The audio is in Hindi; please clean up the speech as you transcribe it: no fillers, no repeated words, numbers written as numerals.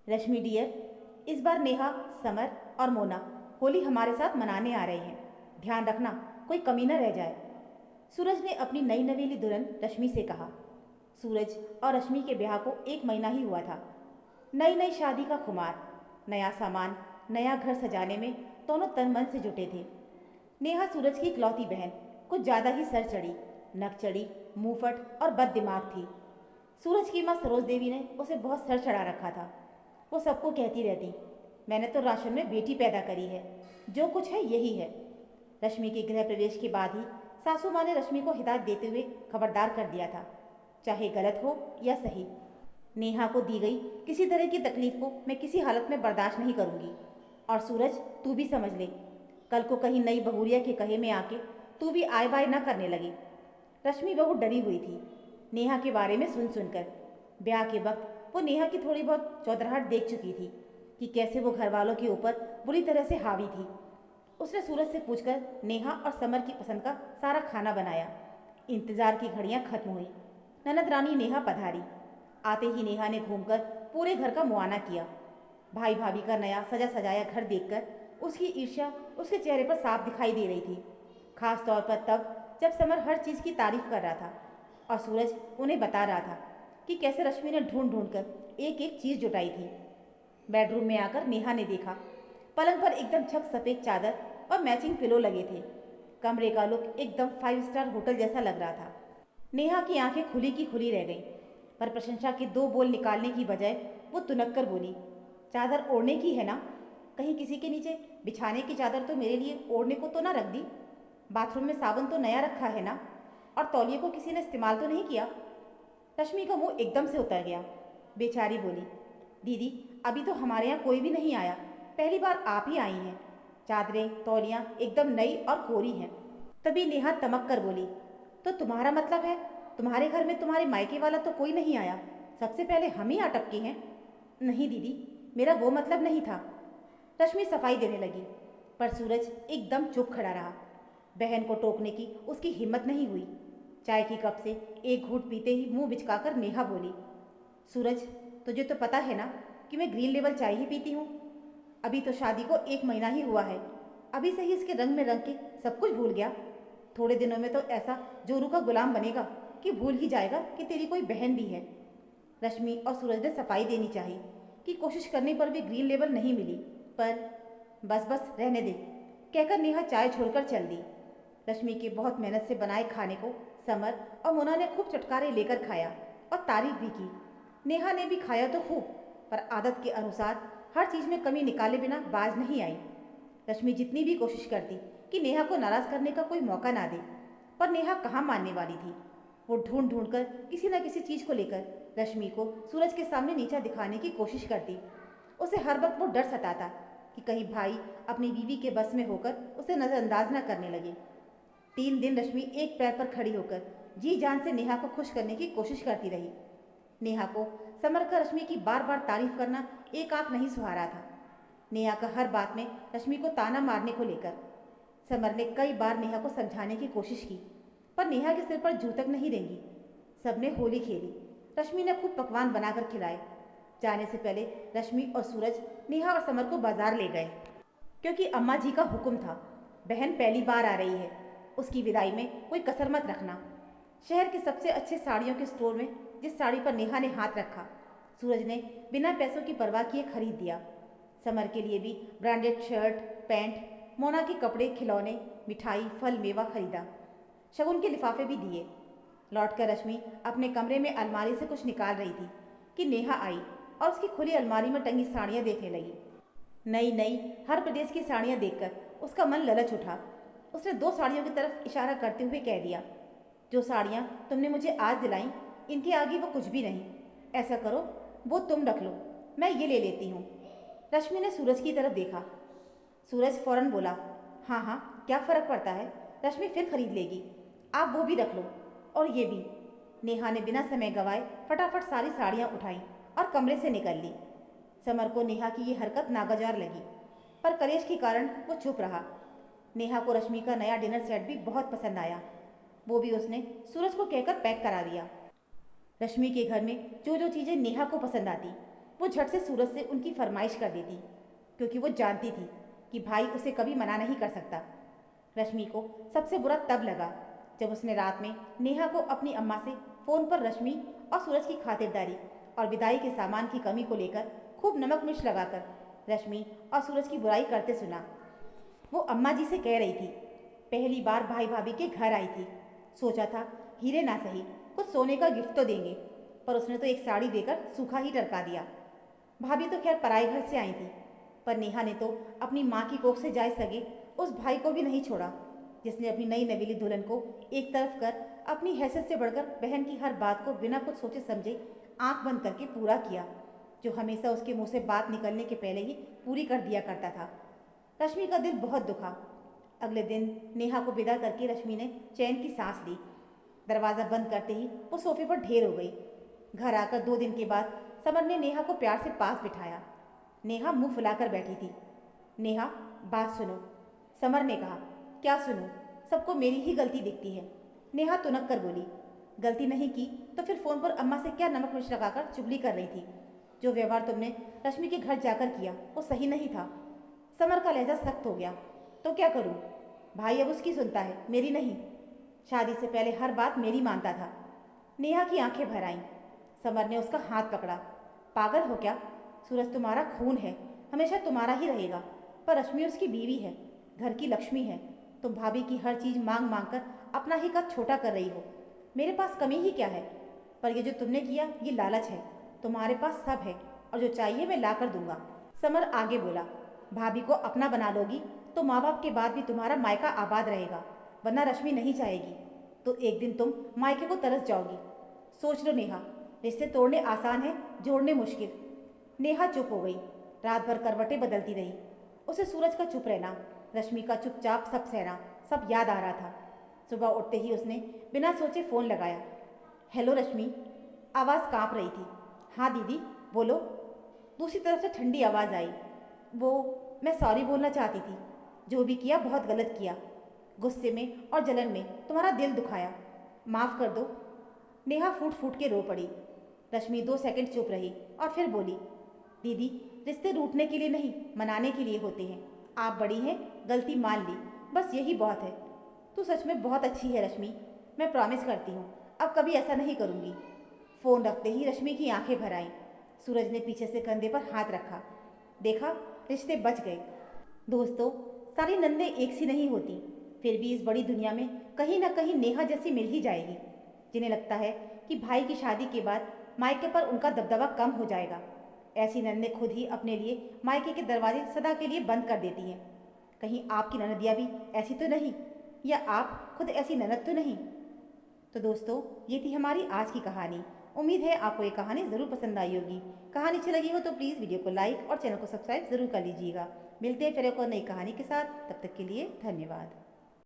रश्मि डियर, इस बार नेहा, समर और मोना होली हमारे साथ मनाने आ रहे हैं। ध्यान रखना कोई कमी न रह जाए। सूरज ने अपनी नई नवेली दुल्हन रश्मि से कहा। सूरज और रश्मि के ब्याह को 1 महीना ही हुआ था। नई नई शादी का खुमार, नया सामान, नया घर सजाने में दोनों तन मन से जुटे थे। नेहा सूरज की इकलौती बहन कुछ ज़्यादा ही सर चढ़ी, नक चढ़ी, मुंहफट और बद दिमाग थी। सूरज की माँ सरोज देवी ने उसे बहुत सर चढ़ा रखा था। वो सबको कहती रहती, मैंने तो राशन में बेटी पैदा करी है, जो कुछ है यही है। रश्मि के गृह प्रवेश के बाद ही सासू माँ ने रश्मि को हिदायत देते हुए खबरदार कर दिया था, चाहे गलत हो या सही, नेहा को दी गई किसी तरह की तकलीफ को मैं किसी हालत में बर्दाश्त नहीं करूँगी। और सूरज, तू भी समझ ले, कल को कहीं नई बहुरिया के कहे में आके तू भी आय बाय न करने लगी। रश्मि बहुत डरी हुई थी नेहा के बारे में सुन सुनकर। ब्याह के वक्त वो नेहा की थोड़ी बहुत चौधराहट देख चुकी थी कि कैसे वो घर वालों के ऊपर बुरी तरह से हावी थी। उसने सूरज से पूछकर नेहा और समर की पसंद का सारा खाना बनाया। इंतजार की घड़ियां खत्म हुई। ननद रानी नेहा पधारी। आते ही नेहा ने घूमकर पूरे घर का मुआयना किया। भाई भाभी का नया सजा सजाया घर देखकर उसकी ईर्ष्या उसके चेहरे पर साफ दिखाई दे रही थी, खास तौर पर तब जब समर हर चीज़ की तारीफ कर रहा था और सूरज उन्हें बता रहा था कि कैसे रश्मि ने ढूंढ ढूंढ कर एक एक चीज़ जुटाई थी। बेडरूम में आकर नेहा ने देखा, पलंग पर एकदम छक सफ़ेद चादर और मैचिंग पिलो लगे थे। कमरे का लुक एकदम 5 स्टार होटल जैसा लग रहा था। नेहा की आंखें खुली की खुली रह गईं, पर प्रशंसा के 2 बोल निकालने की बजाय वो तुनक कर बोली, चादर ओढ़ने की है ना? कहीं किसी के नीचे बिछाने की चादर तो मेरे लिए ओढ़ने को तो ना रख दी? बाथरूम में साबुन तो नया रखा है ना? और तौलिए को किसी ने इस्तेमाल तो नहीं किया? रश्मि का मुंह एकदम से उतर गया। बेचारी बोली, दीदी अभी तो हमारे यहाँ कोई भी नहीं आया, पहली बार आप ही आई हैं। चादरें तौलियाँ एकदम नई और कोरी हैं। तभी नेहा तमक कर बोली, तो तुम्हारा मतलब है तुम्हारे घर में तुम्हारे मायके वाला तो कोई नहीं आया, सबसे पहले हम ही अटपके हैं? नहीं दीदी, मेरा वो मतलब नहीं था। रश्मि सफाई देने लगी, पर सूरज एकदम चुप खड़ा रहा। बहन को टोकने की उसकी हिम्मत नहीं हुई। चाय की कप से एक घूंट पीते ही मुंह बिचकाकर नेहा बोली, सूरज तुझे तो पता है ना कि मैं ग्रीन लेबल चाय ही पीती हूँ। अभी तो शादी को 1 महीना ही हुआ है, अभी से ही इसके रंग में रंग के सब कुछ भूल गया। थोड़े दिनों में तो ऐसा जोरू का गुलाम बनेगा कि भूल ही जाएगा कि तेरी कोई बहन भी है। रश्मि और सूरज ने सफाई देनी चाहिए कि कोशिश करने पर भी ग्रीन लेबल नहीं मिली, पर बस बस रहने दे, कहकर नेहा चाय छोड़कर चल दी। रश्मि के बहुत मेहनत से बनाए खाने को समर और मोना ने खूब चटकारे लेकर खाया और तारीफ भी की। नेहा ने भी खाया तो खूब, पर आदत के अनुसार हर चीज़ में कमी निकाले बिना बाज नहीं आई। रश्मि जितनी भी कोशिश करती कि नेहा को नाराज़ करने का कोई मौका ना दे, पर नेहा कहाँ मानने वाली थी। वो ढूंढ ढूंढ कर किसी न किसी चीज़ को लेकर रश्मि को सूरज के सामने नीचा दिखाने की कोशिश करती। उसे हर वक्त वो डर सताता कि कहीं भाई अपनी बीवी के बस में होकर उसे नज़रअंदाज न करने लगे। 3 दिन रश्मि एक पैर पर खड़ी होकर जी जान से नेहा को खुश करने की कोशिश करती रही। नेहा को समर का रश्मि की बार बार तारीफ करना एक आंख नहीं सुहा रहा था। नेहा का हर बात में रश्मि को ताना मारने को लेकर समर ने कई बार नेहा को समझाने की कोशिश की, पर नेहा के सिर पर जू तक नहीं रेंगी। सबने होली खेली। रश्मि ने खूब पकवान बनाकर खिलाए। जाने से पहले रश्मि और सूरज नेहा और समर को बाजार ले गए, क्योंकि अम्मा जी का हुक्म था, बहन पहली बार आ रही है, उसकी विदाई में कोई कसर मत रखना। शहर के सबसे अच्छे साड़ियों के स्टोर में जिस साड़ी पर नेहा ने हाथ रखा, सूरज ने बिना पैसों की परवाह किए खरीद दिया। समर के लिए भी ब्रांडेड शर्ट, पैंट, मोना के कपड़े, खिलौने, मिठाई, फल मेवा खरीदा। शगुन के लिफाफे भी दिए। लौटकर रश्मि अपने कमरे में अलमारी से कुछ निकाल रही थी कि नेहा आई और उसकी खुली अलमारी में टंगी साड़ियाँ देखने लगी। नई नई हर प्रदेश की साड़ियाँ देखकर उसका मन ललच उठा। उसने 2 साड़ियों की तरफ इशारा करते हुए कह दिया, जो साड़ियाँ तुमने मुझे आज दिलाई, इनके आगे वो कुछ भी नहीं। ऐसा करो, वो तुम रख लो, मैं ये ले लेती हूँ। रश्मि ने सूरज की तरफ देखा। सूरज फौरन बोला, हाँ हाँ, क्या फ़र्क पड़ता है, रश्मि फिर खरीद लेगी, आप वो भी रख लो और ये भी। नेहा ने बिना समय गवाए फटाफट सारी साड़ियाँ उठाईं और कमरे से निकल ली। समर को नेहा की ये हरकत नागवार लगी, पर कलेश के कारण वो चुप रहा। नेहा को रश्मि का नया डिनर सेट भी बहुत पसंद आया, वो भी उसने सूरज को कहकर पैक करा दिया। रश्मि के घर में जो जो चीज़ें नेहा को पसंद आती, वो झट से सूरज से उनकी फरमाइश कर देती, क्योंकि वो जानती थी कि भाई उसे कभी मना नहीं कर सकता। रश्मि को सबसे बुरा तब लगा जब उसने रात में नेहा को अपनी अम्मा से फ़ोन पर रश्मि और सूरज की खातिरदारी और विदाई के सामान की कमी को लेकर खूब नमक मिर्च लगाकर रश्मि और सूरज की बुराई करते सुना। वो अम्मा जी से कह रही थी, पहली बार भाई भाभी के घर आई थी, सोचा था हीरे ना सही कुछ सोने का गिफ्ट तो देंगे, पर उसने तो एक साड़ी देकर सूखा ही टरका दिया। भाभी तो खैर पराए घर से आई थी, पर नेहा ने तो अपनी माँ की कोख से जाए सगे उस भाई को भी नहीं छोड़ा, जिसने अपनी नई नवेली दुल्हन को एक तरफ कर अपनी हैसियत से बढ़कर बहन की हर बात को बिना कुछ सोचे समझे आंख बंद करके पूरा किया, जो हमेशा उसके मुंह से बात निकलने के पहले ही पूरी कर दिया करता था। रश्मि का दिल बहुत दुखा। अगले दिन नेहा को विदा करके रश्मि ने चैन की सांस ली। दरवाज़ा बंद करते ही वो सोफे पर ढेर हो गई। घर आकर 2 दिन के बाद समर ने नेहा को प्यार से पास बिठाया। नेहा मुंह फुलाकर बैठी थी। नेहा, बात सुनो, समर ने कहा। क्या सुनूं? सबको मेरी ही गलती दिखती है। नेहा तुनक कर बोली। गलती नहीं की तो फिर फ़ोन पर अम्मा से क्या नमक मिर्च लगाकर चुगली कर रही थी? जो व्यवहार तुमने रश्मि के घर जाकर किया वो सही नहीं था। समर का लहजा सख्त हो गया। तो क्या करूं? भाई अब उसकी सुनता है, मेरी नहीं। शादी से पहले हर बात मेरी मानता था। नेहा की आंखें भर आईं। समर ने उसका हाथ पकड़ा। पागल हो क्या? सूरज तुम्हारा खून है, हमेशा तुम्हारा ही रहेगा, पर रश्मि उसकी बीवी है, घर की लक्ष्मी है। तुम भाभी की हर चीज़ मांग मांग कर अपना ही कद छोटा कर रही हो। मेरे पास कमी ही क्या है? पर ये जो तुमने किया ये लालच है। तुम्हारे पास सब है और जो चाहिए मैं ला कर दूंगा। समर आगे बोला। भाभी को अपना बना लोगी तो माँ बाप के बाद भी तुम्हारा मायका आबाद रहेगा, वरना रश्मि नहीं चाहेगी तो एक दिन तुम मायके को तरस जाओगी। सोच लो नेहा, रिश्ते तोड़ने आसान है, जोड़ने मुश्किल। नेहा चुप हो गई। रात भर करवटें बदलती रही। उसे सूरज का चुप रहना, रश्मि का चुपचाप सब सहना सब याद आ रहा था। सुबह उठते ही उसने बिना सोचे फ़ोन लगाया। हेलो रश्मि। आवाज़ काँप रही थी। हाँ दीदी बोलो। दूसरी तरफ से ठंडी आवाज़ आई। मैं सॉरी बोलना चाहती थी। जो भी किया बहुत गलत किया। गुस्से में और जलन में तुम्हारा दिल दुखाया, माफ़ कर दो। नेहा फूट फूट के रो पड़ी। रश्मि 2 सेकंड चुप रही और फिर बोली, दीदी रिश्ते रूठने के लिए नहीं, मनाने के लिए होते हैं। आप बड़ी हैं, गलती मान ली, बस यही बहुत है। तू सच में बहुत अच्छी है रश्मि, मैं प्रॉमिस करती हूँ अब कभी ऐसा नहीं करूँगी। फ़ोन रखते ही रश्मि की आंखें भर आईं। सूरज ने पीछे से कंधे पर हाथ रखा। देखा, रिश्ते बच गए। दोस्तों, सारी नंदें एक सी नहीं होती, फिर भी इस बड़ी दुनिया में कहीं ना कहीं नेहा जैसी मिल ही जाएगी, जिन्हें लगता है कि भाई की शादी के बाद मायके पर उनका दबदबा कम हो जाएगा। ऐसी नंदें खुद ही अपने लिए मायके के दरवाजे सदा के लिए बंद कर देती हैं। कहीं आपकी ननदिया भी ऐसी तो नहीं, या आप खुद ऐसी ननद तो नहीं? तो दोस्तों, ये थी हमारी आज की कहानी। उम्मीद है आपको ये कहानी ज़रूर पसंद आई होगी। कहानी अच्छी लगी हो तो प्लीज़ वीडियो को लाइक और चैनल को सब्सक्राइब ज़रूर कर लीजिएगा। मिलते हैं फिर एक और नई कहानी के साथ, तब तक के लिए धन्यवाद।